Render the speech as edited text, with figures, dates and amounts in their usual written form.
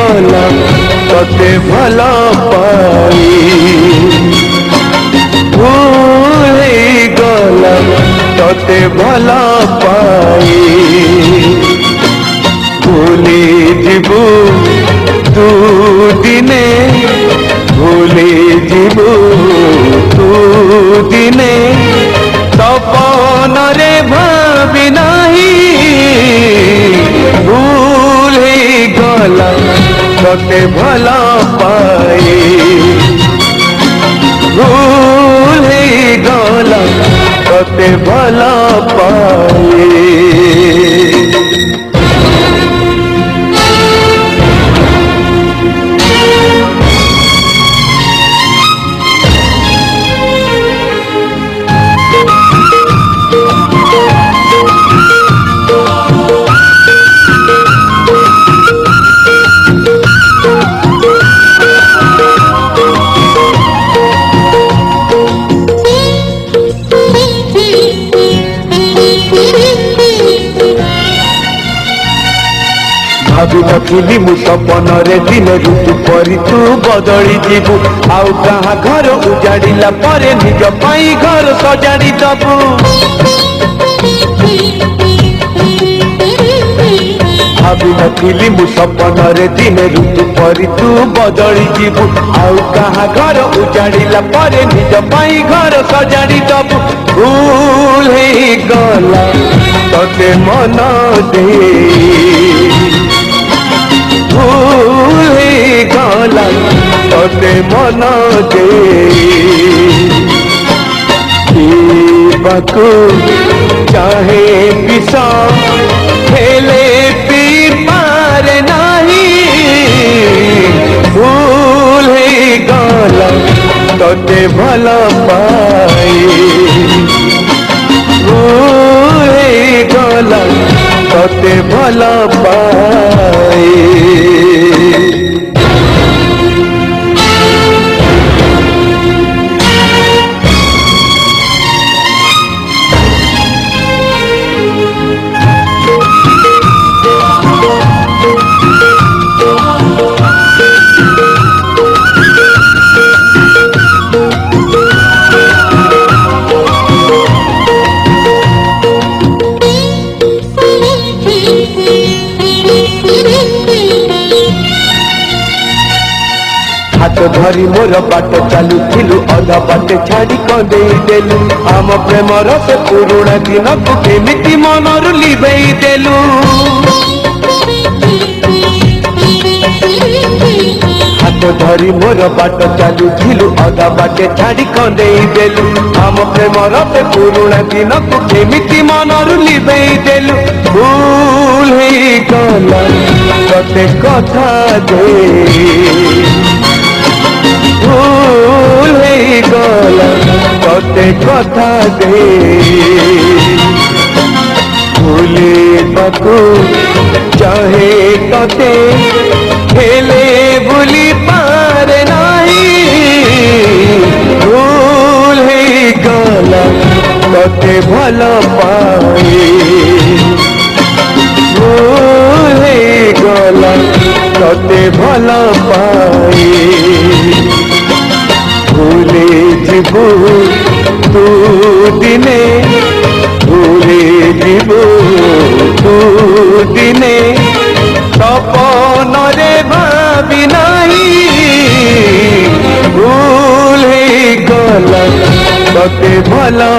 गला तते भला पाई भूल गला तते भला पाई भूली जीवु तू दिने भूली जीवु तू दिने सपन रे भावी नहीं भूल गला तते भला पाई भूल गला तते भला पाई। भावी नथिली मु सपन रे दिन ऋतु परी तू बदली जीवु आउ कहाँ घर उजाड़िला परे निज पाई घर सजाड़ी दबु भावी नथिली मु सपन रे दिन ऋतु परी तू बदली जीवु आउ कहाँ घर उजाड़िला परे निज पाई घर सजाड़ी दबु भूल गला तते मन दे भूल गला तते मन दे पीबाकू चाहे विष हेले पी पारे नहीं भूल गला तते भला पाई भूल गला तते भला पाई। हाथ धरी मोर बाट चलुथिलु अधा बाटे छाड़ी कंदे देलु आम प्रेमर से पुरुणा दिन को केमिति मनरु लिभेई देलु हाथ धरी मोर बाट चलुथिलु अधा बाटे छाड़ी कंदे देलु आम प्रेमर से पुरुणा दिन को केमिति मनरु लिभेई देलु भूल गला तते कथा दे भूल गला तते कथा दे भूलिबाकू चाहे तते हेले भूली पारे नहीं भूल गला तते भला पाई भूल गला तते भला पाई भूले जीवु तू दिने भूले जीवु तू दिने सपन रे भावी नहीं भूल गला तते भला